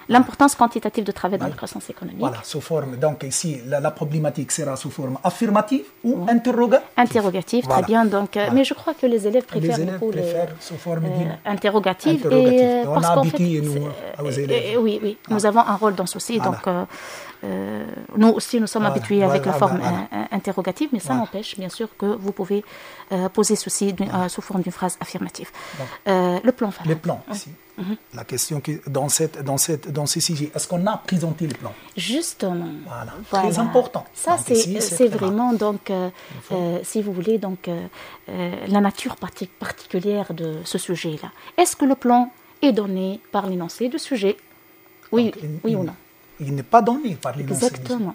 l'importance quantitative de travail dans la croissance économique. Voilà, sous forme. Donc ici, la problématique sera sous forme affirmative ou interrogative. Interrogative, très bien. Donc, mais je crois que les élèves préfèrent beaucoup sous forme interrogative. Et on a habitué, nous, aux élèves. Oui, nous avons un rôle dans ceci. Donc, nous aussi, nous sommes habitués avec la forme voilà. interrogative, mais ça n'empêche, bien sûr, que vous pouvez poser ceci sous forme d'une phrase affirmative. Le plan, Farhad. Les plans, ici. La question qui, dans ce sujet, est-ce qu'on a présenté les plans? Justement. Voilà. Voilà. Très important. Ça, Donc, ici, c'est très vraiment, donc, si vous voulez, donc, la nature particulière de ce sujet-là. Est-ce que le plan est donné par l'énoncé de sujet? Oui, oui ou non? Il n'est pas donné par l'énoncé. Exactement.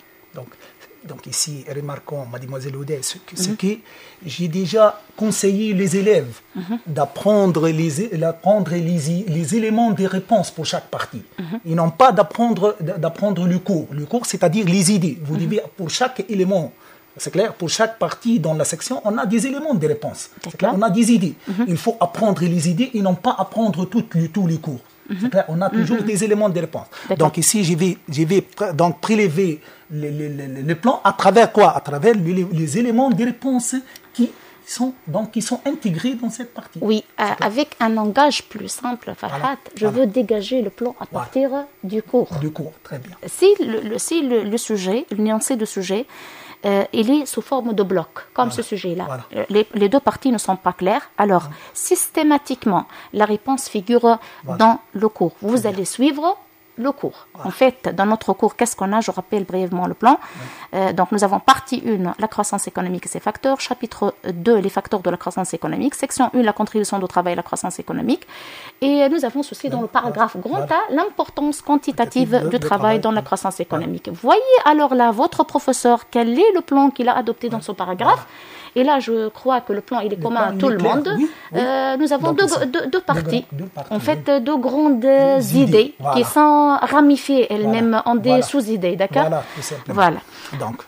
Donc ici, remarquons, mademoiselle Oudé, ce que j'ai déjà conseillé les élèves d'apprendre les éléments des réponses pour chaque partie. Ils n'ont pas d'apprendre le cours. Le cours, c'est-à-dire les idées. Vous devez, pour chaque élément, c'est clair, pour chaque partie dans la section, on a des éléments de réponse. C'est clair, on a des idées. Il faut apprendre les idées et non pas apprendre tous les cours. C'est clair, on a toujours des éléments de réponse. Donc ici, je vais donc prélever le plan à travers quoi? À travers les éléments de réponse qui sont intégrés dans cette partie. Oui, avec un langage plus simple, Farhad, je veux dégager le plan à partir du cours. Du cours, très bien. Si le sujet, l'énoncé de sujet, il est sous forme de bloc, comme ce sujet-là. Voilà. Les deux parties ne sont pas claires. Alors, systématiquement, la réponse figure dans le cours. Vous allez suivre le cours. En fait, dans notre cours, qu'est-ce qu'on a? Je rappelle brièvement le plan. Donc, nous avons partie 1, la croissance économique et ses facteurs. Chapitre 2, les facteurs de la croissance économique. Section 1, la contribution du travail à la croissance économique. Et nous avons aussi dans le paragraphe grand A, l'importance quantitative du travail dans la croissance économique. Voyez alors là, votre professeur, quel est le plan qu'il a adopté dans ce paragraphe. Et là, je crois que le plan, il est commun à tout le monde. Oui. Nous avons deux parties. En fait, deux grandes idées qui sont ramifiées elles-mêmes en des sous-idées, d'accord? Voilà. Donc,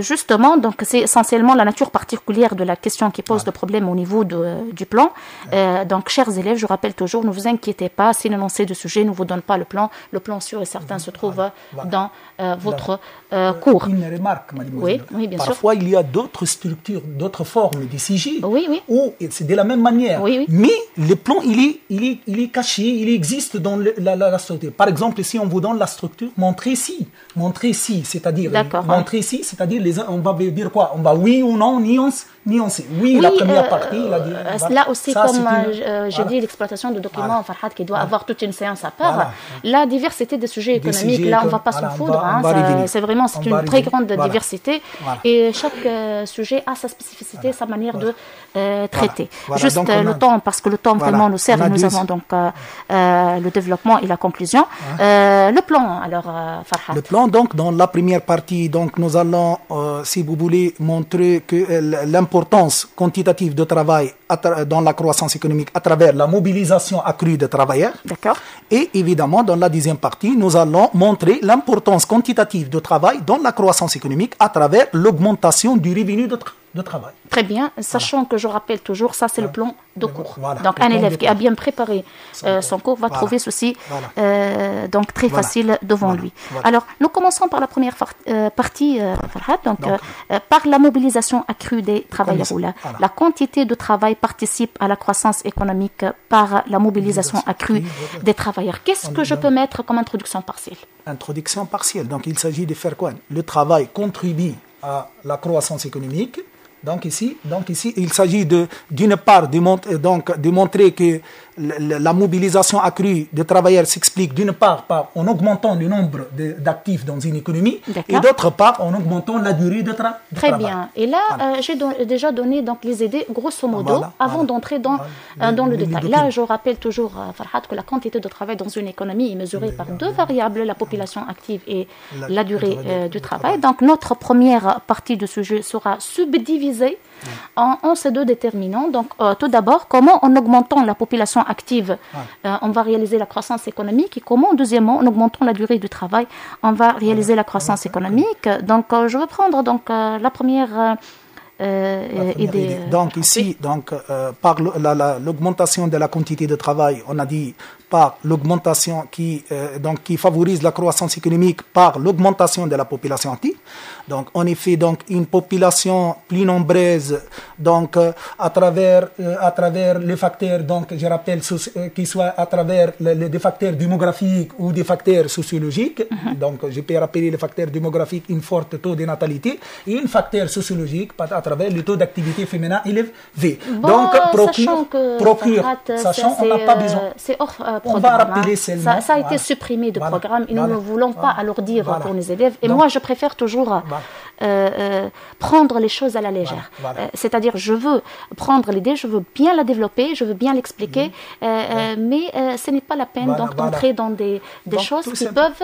justement, donc c'est essentiellement la nature particulière de la question qui pose le problème au niveau du plan. Donc, chers élèves, je rappelle toujours, ne vous inquiétez pas, si l'énoncé de sujet ne vous donne pas le plan sûr et certain se trouve dans votre cours. Une remarque, mademoiselle. Oui, bien sûr. Parfois, il y a d'autres structures, d'autres formes de sujets où c'est de la même manière. Mais le plan, il est caché, il existe dans la structure. Par exemple, si on vous donne la structure, montrer si, c'est-à-dire montrer si, c'est-à-dire on va dire quoi? On va oui ou non, nuancer. Oui, la première partie. Là aussi, ça, comme j'ai dit, l'exploitation de documents, Farhad, qui doit avoir toute une séance à part. La diversité des sujets économiques, là, on ne va pas s'en foudre. C'est vraiment une très grande diversité. Et chaque sujet a sa spécificité, sa manière de traiter. Juste donc, le temps, parce que le temps vraiment nous sert. Et nous avons donc le développement et la conclusion. Le plan, alors, Farhad. Le plan, donc, dans la première partie, donc, nous allons, si vous voulez, montrer que l'importance quantitative de travail dans la croissance économique à travers la mobilisation accrue des travailleurs. D'accord. Et évidemment, dans la deuxième partie, nous allons montrer l'importance quantitative de travail dans la croissance économique à travers l'augmentation du revenu de travail. Très bien, sachant que je rappelle toujours, ça c'est le plan de cours. Donc un élève qui a bien préparé son cours va trouver ceci donc très facile devant lui. Alors nous commençons par la première partie, Farhad, donc par la mobilisation accrue des travailleurs. La quantité de travail participe à la croissance économique par la mobilisation accrue des travailleurs. Qu'est-ce que je peux mettre comme introduction partielle? Introduction partielle, donc il s'agit de faire quoi? Le travail contribue à la croissance économique. Donc ici, il s'agit d'une part de montrer que la mobilisation accrue des travailleurs s'explique d'une part en augmentant le nombre d'actifs dans une économie et d'autre part en augmentant la durée de travail. Très bien. Et là, j'ai déjà donné donc les idées grosso modo avant d'entrer dans le détail. Là, je rappelle toujours, Farhad, que la quantité de travail dans une économie est mesurée par deux variables, la population active et la durée du travail. Donc notre première partie de sujet sera subdivisée en ces deux déterminants. Donc, tout d'abord, comment en augmentant la population active, on va réaliser la croissance économique et comment, deuxièmement, en augmentant la durée du travail, on va réaliser la croissance économique. Donc, je vais prendre donc, la première aider. Donc ici, par l'augmentation de la quantité de travail, on a dit par l'augmentation qui favorise la croissance économique par l'augmentation de la population active. Donc en effet, donc une population plus nombreuse, donc à travers les facteurs, donc je rappelle qu'ils soient à travers des facteurs démographiques ou des facteurs sociologiques. Donc je peux rappeler les facteurs démographiques, une forte taux de natalité, et un facteur sociologique à travers le taux d'activité féminin élevé. Donc sachant on n'a pas besoin. C'est hors on va rappeler seulement. Ça a été supprimé du programme et nous ne voulons pas alourdir pour nos élèves. Et donc, moi, je préfère toujours prendre les choses à la légère. C'est-à-dire, je veux prendre l'idée, je veux bien la développer, je veux bien l'expliquer, mais ce n'est pas la peine d'entrer dans des choses qui peuvent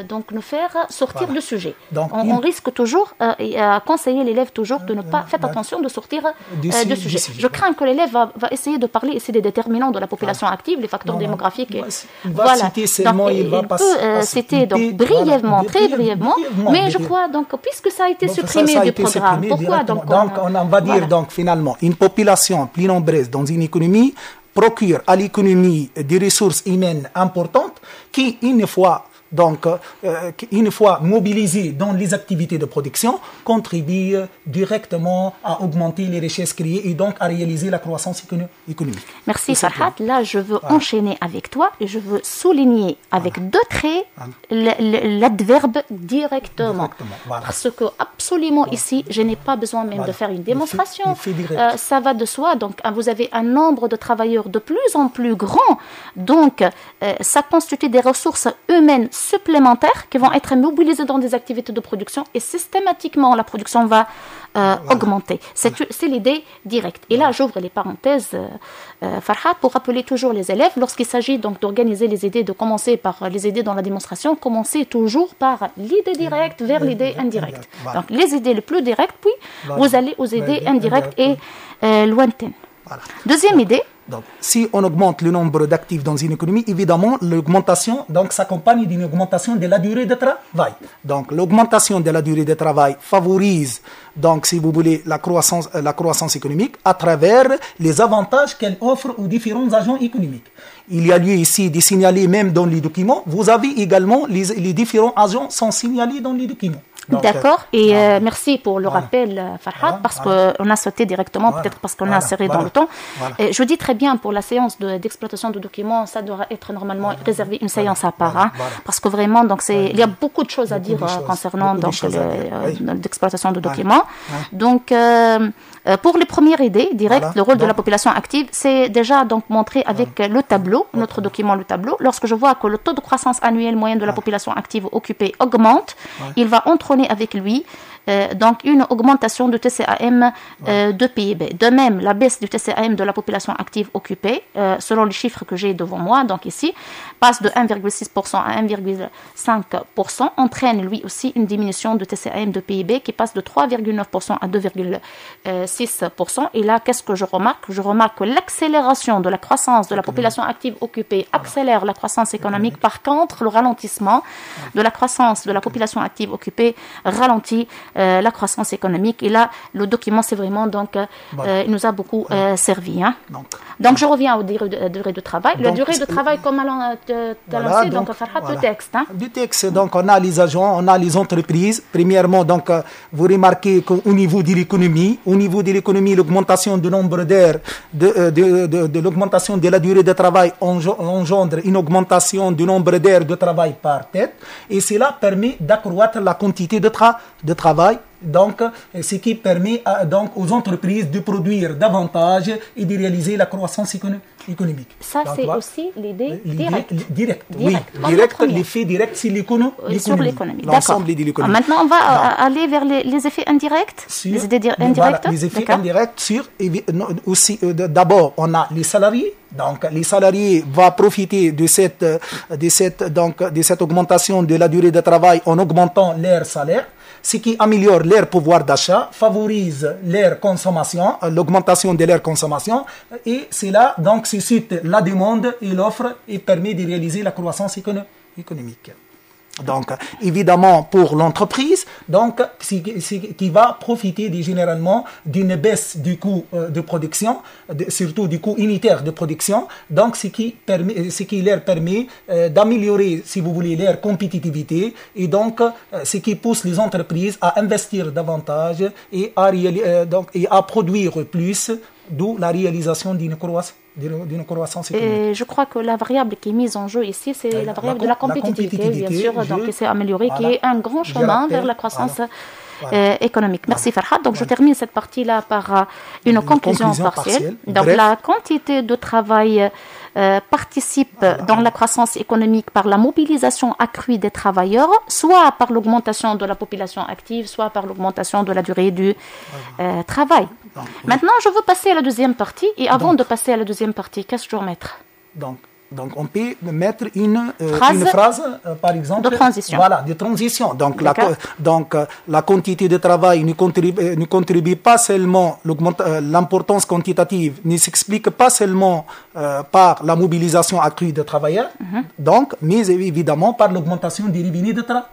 donc nous faire sortir du sujet. Donc, on risque toujours, à conseiller l'élève toujours de ne pas faire attention de sortir du sujet. Je crains que l'élève va essayer de parler ici des déterminants de la population active, les facteurs démographiques. Il va citer seulement, il peut citer donc brièvement, très brièvement, mais je crois donc puisque ça a été supprimé du programme, pourquoi donc on va dire donc finalement une population plus nombreuse dans une économie procure à l'économie des ressources humaines importantes qui une fois mobilisés dans les activités de production, contribuent directement à augmenter les richesses créées et donc à réaliser la croissance économique. Merci Farhat. Là, je veux enchaîner avec toi et je veux souligner avec deux traits l'adverbe directement. Parce que absolument ici, je n'ai pas besoin même de faire une démonstration. Ça va de soi. Donc, vous avez un nombre de travailleurs de plus en plus grand. Donc, ça constitue des ressources humaines supplémentaires qui vont être mobilisés dans des activités de production et systématiquement la production va augmenter. C'est l'idée directe. Et là, j'ouvre les parenthèses, Farhat, pour rappeler toujours les élèves, lorsqu'il s'agit donc d'organiser les idées, de commencer par les idées dans la démonstration, commencez toujours par l'idée directe vers l'idée indirecte. Donc, les idées les plus directes, puis vous allez aux idées indirectes et lointaines. Deuxième idée. Donc, si on augmente le nombre d'actifs dans une économie, évidemment, l'augmentation s'accompagne d'une augmentation de la durée de travail. Donc, l'augmentation de la durée de travail favorise, donc, si vous voulez, la croissance économique à travers les avantages qu'elle offre aux différents agents économiques. Il y a lieu ici de signaler même dans les documents. Vous avez également les différents agents sont signalés dans les documents. D'accord, et merci pour le rappel, Farhat, parce qu'on a sauté directement, peut-être parce qu'on a serré dans le temps. Je dis très bien, pour la séance d'exploitation de documents, ça doit être normalement réservé une séance à part, parce que vraiment, donc il y a beaucoup de choses à dire concernant l'exploitation de documents. Donc, pour les premières idées directes, le rôle de la population active, c'est déjà donc montré avec le tableau, notre document, le tableau. Lorsque je vois que le taux de croissance annuel moyen de la population active occupée augmente, il va entraîner avec lui donc une augmentation du TCAM de PIB. De même, la baisse du TCAM de la population active occupée, selon les chiffres que j'ai devant moi, donc ici, passe de 1,6% à 1,5%, entraîne lui aussi une diminution du TCAM de PIB qui passe de 3,9% à 2,6%. Et là, qu'est-ce que je remarque? Je remarque que l'accélération de la croissance de la population active occupée accélère la croissance économique. Par contre, le ralentissement de la croissance de la population active occupée ralentit la croissance économique. Et là, le document, c'est vraiment, donc, il nous a beaucoup servi. Donc, je reviens aux durées de travail. La durée de travail, comme tu as lancé, donc, Farhat, le texte. Du texte, donc, on a les agents, on a les entreprises. Premièrement, donc, vous remarquez qu'au niveau de l'économie, l'augmentation du nombre d'heures, de l'augmentation de la durée de travail engendre une augmentation du nombre d'heures de travail par tête. Et cela permet d'accroître la quantité de travail. Donc, ce qui permet donc aux entreprises de produire davantage et de réaliser la croissance économique. Ça, donc, c'est aussi l'idée directe. Direct, l'effet direct sur l'économie. Sur l'économie, d'accord. Maintenant, on va aller vers les effets indirects. Les idées indirectes. Voilà, les effets indirects aussi. D'abord, on a les salariés. Donc, les salariés vont profiter de cette augmentation de la durée de travail en augmentant leur salaire, ce qui améliore leur pouvoir d'achat, favorise leur consommation, l'augmentation de leur consommation, et cela donc suscite la demande et l'offre et permet de réaliser la croissance économique. Donc, évidemment, pour l'entreprise, donc qui va profiter généralement d'une baisse du coût de production, surtout du coût unitaire de production, donc ce qui leur permet d'améliorer, si vous voulez, leur compétitivité, et donc ce qui pousse les entreprises à investir davantage et à produire plus, d'où la réalisation d'une croissance économique. Et je crois que la variable qui est mise en jeu ici, c'est la variable de la compétitivité, bien sûr, donc qui s'est améliorée, qui est un grand chemin vers la croissance économique. Merci Farhad. Donc je termine cette partie-là par une conclusion partielle. Donc bref. La quantité de travail participe dans la croissance économique par la mobilisation accrue des travailleurs, soit par l'augmentation de la population active, soit par l'augmentation de la durée du travail. Maintenant, je veux passer à la deuxième partie. Et avant de passer à la deuxième partie, qu'est-ce que je dois mettre? Donc, on peut mettre une phrase, par exemple, de transition. Voilà, de transition. Donc, la quantité de travail ne contribue pas seulement, l'importance quantitative ne s'explique pas seulement par la mobilisation accrue de travailleurs, mais évidemment par l'augmentation des revenus de travail.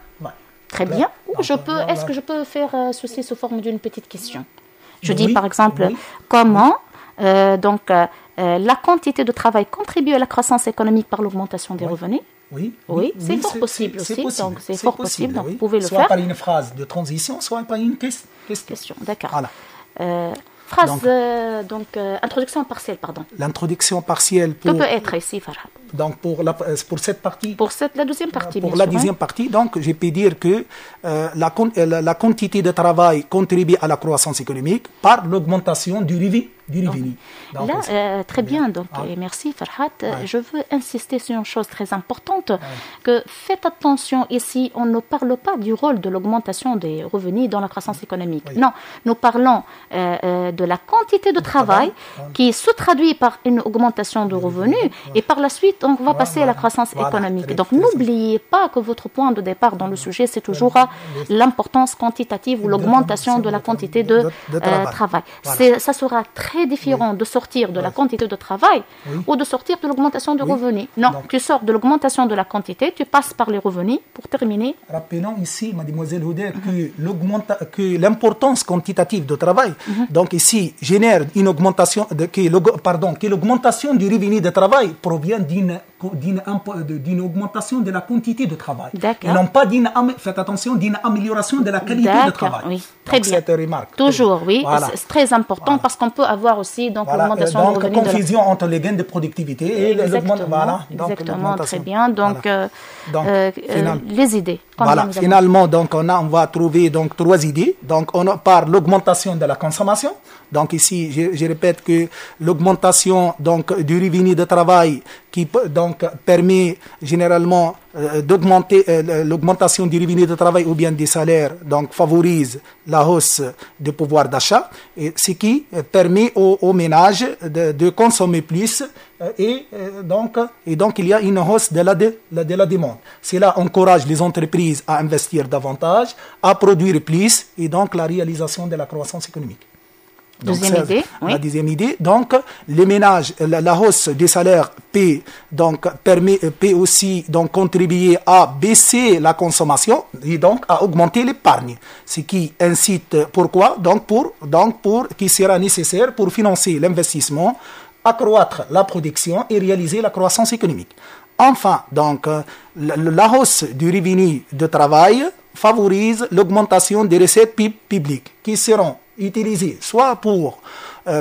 Très bien. Est-ce que je peux faire ceci sous forme d'une petite question? Je dis par exemple, comment la quantité de travail contribue à la croissance économique par l'augmentation des revenus? Oui, c'est fort possible aussi. Donc, c'est fort possible. Donc, vous pouvez le faire. Soit par une phrase de transition, soit par une question. D'accord. Voilà. Introduction partielle, pardon. L'introduction partielle Que peut être ici, Farhad? Donc, pour cette partie. La deuxième partie, pour la deuxième partie, donc, je peux dire que la quantité de travail contribue à la croissance économique par l'augmentation du revenu. Donc, très bien. Donc, et merci Farhad. Je veux insister sur une chose très importante, que faites attention ici, on ne parle pas du rôle de l'augmentation des revenus dans la croissance économique. Non, nous parlons de la quantité de travail qui se traduit par une augmentation de revenus et par la suite, on va passer à la croissance économique. Donc, n'oubliez pas que votre point de départ dans le sujet, c'est toujours l'importance quantitative ou l'augmentation de la quantité de travail. Ça sera très différent de sortir de la quantité de travail ou de sortir de l'augmentation de revenus. Non, donc, tu sors de l'augmentation de la quantité, tu passes par les revenus pour terminer. Rappelons ici, mademoiselle Houder, que l'importance quantitative de travail, donc ici, génère une augmentation, que l'augmentation du revenu de travail provient d'une augmentation de la quantité de travail. Et non pas faites attention, d'une amélioration de la qualité de travail. Oui, très donc, bien. Cette remarque. Toujours, oui. Voilà. C'est très important parce qu'on peut avoir aussi l'augmentation de revenus. Donc, confusion entre les gains de productivité et l'augmentation. Exactement, très bien. Donc, les idées. Finalement, donc, on va trouver donc 3 idées. Donc, on a par l'augmentation de la consommation. Donc ici, je répète que l'augmentation donc du revenu de travail qui donc permet généralement d'augmenter l'augmentation du revenu de travail ou bien des salaires, donc favorise la hausse du pouvoir d'achat, et ce qui permet aux ménages de consommer plus et donc il y a une hausse de la demande. Cela encourage les entreprises à investir davantage, à produire plus et donc la réalisation de la croissance économique. Donc, la deuxième idée, donc les ménages, la hausse des salaires peut aussi donc contribuer à baisser la consommation et donc à augmenter l'épargne, ce qui incite pour qui sera nécessaire pour financer l'investissement, accroître la production et réaliser la croissance économique. Enfin, donc la hausse du revenu de travail favorise l'augmentation des recettes publiques qui seront utilisées soit pour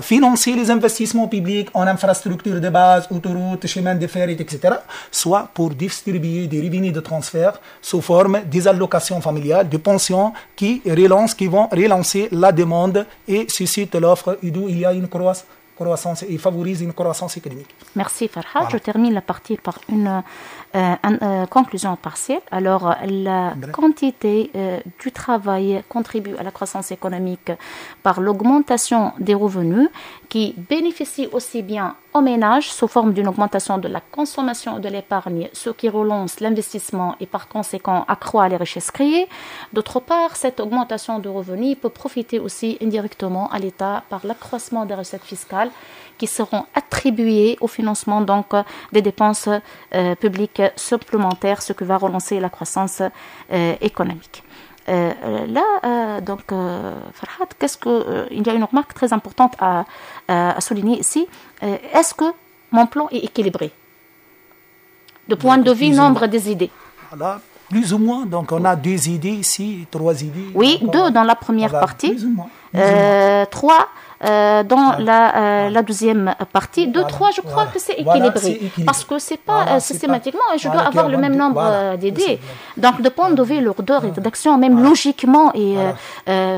financer les investissements publics en infrastructures de base, autoroutes, chemins de fer, etc., soit pour distribuer des revenus de transfert sous forme des allocations familiales, de pensions qui vont relancer la demande et suscitent l'offre et d'où il y a une croissance et favorise une croissance économique. Merci Farhad. Voilà. Je termine la partie par une conclusion partielle. Alors, la quantité du travail contribue à la croissance économique par l'augmentation des revenus qui bénéficient aussi bien aux ménages sous forme d'une augmentation de la consommation de l'épargne, ce qui relance l'investissement et par conséquent accroît les richesses créées. D'autre part, cette augmentation de revenus peut profiter aussi indirectement à l'État par l'accroissement des recettes fiscales qui seront attribuées au financement donc des dépenses publiques supplémentaires, ce qui va relancer la croissance économique. Farhat, il y a une remarque très importante à souligner ici. Est-ce que mon plan est équilibré? De point de vue nombre des idées. Voilà, plus ou moins. Donc, on a 2 idées ici, 3 idées. Oui, 2 dans la première partie. Plus ou moins. 3 dans la deuxième partie. 2, 3, je crois que c'est équilibré. Parce que c'est pas systématiquement, je dois avoir le même nombre d'idées. Donc, de point de vue lourdeur et d'action, même logiquement et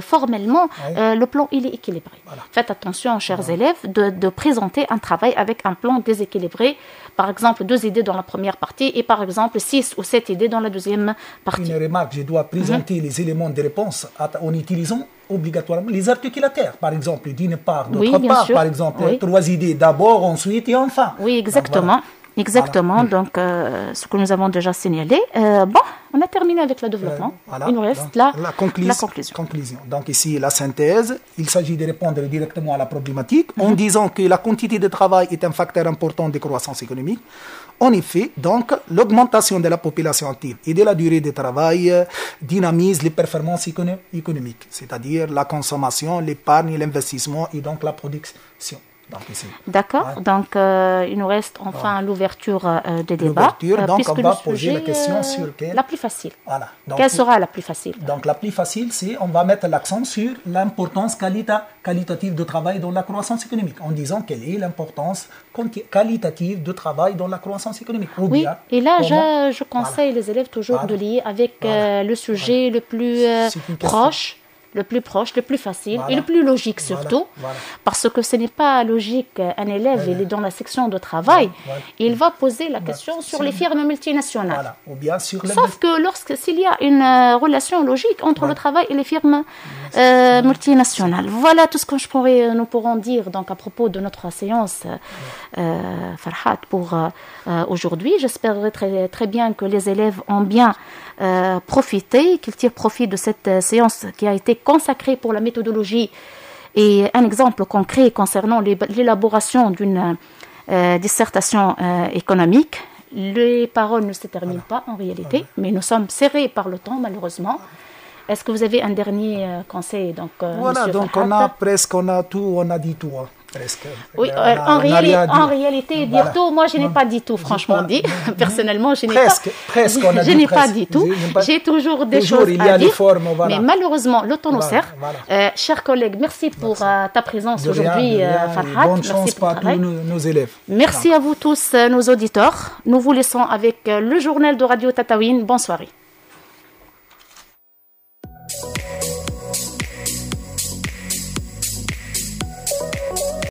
formellement, le plan, il est équilibré. Faites attention, chers élèves, de présenter un travail avec un plan déséquilibré. Par exemple, 2 idées dans la première partie et par exemple 6 ou 7 idées dans la deuxième partie. Une remarque, je dois présenter les éléments de réponse en utilisant obligatoirement les articulateurs, par exemple, d'une part, d'autre part, par exemple, 3 idées d'abord, ensuite et enfin. Oui, exactement. Exactement, donc ce que nous avons déjà signalé. On a terminé avec le développement. Il nous reste la conclusion. Donc ici, la synthèse, il s'agit de répondre directement à la problématique en disant que la quantité de travail est un facteur important de croissance économique. En effet, donc, l'augmentation de la population active et de la durée de travail dynamise les performances économiques, c'est-à-dire la consommation, l'épargne, l'investissement et donc la production. D'accord, donc il nous reste enfin l'ouverture des débats. Donc on va poser la question sur la plus facile. Voilà. Donc, quelle sera la plus facile? Donc la plus facile, c'est on va mettre l'accent sur l'importance qualitative de travail dans la croissance économique, en disant quelle est l'importance qualitative de travail dans la croissance économique. Oui, et là je conseille les élèves toujours de lier avec le sujet le plus proche. Le plus proche, le plus facile et le plus logique surtout, parce que ce n'est pas logique. Un élève, il est dans la section de travail, il va poser la question sur les firmes multinationales. Ou bien sur sauf que s'il y a une relation logique entre le travail et les firmes multinationales. Voilà tout ce que nous pourrons dire donc, à propos de notre séance, Farhat, pour aujourd'hui. J'espère très, très bien que les élèves ont bien profité, qu'ils tirent profit de cette séance qui a été consacrée pour la méthodologie et un exemple concret concernant l'élaboration d'une dissertation économique. Les paroles ne se terminent pas en réalité, mais nous sommes serrés par le temps malheureusement. Est-ce que vous avez un dernier conseil donc, voilà, donc on a dit tout. Presque. Oui, en réalité, dire tout, moi je n'ai pas dit tout, franchement dit. Personnellement, je n'ai pas dit tout. J'ai toujours des choses à dire. Mais malheureusement, le temps nous sert. Chers collègues, merci pour ta présence aujourd'hui, Farhat. Bonne chance pour tous nos élèves. Merci à vous tous, nos auditeurs. Nous vous laissons avec le journal de Radio Tataouine. Bonne soirée.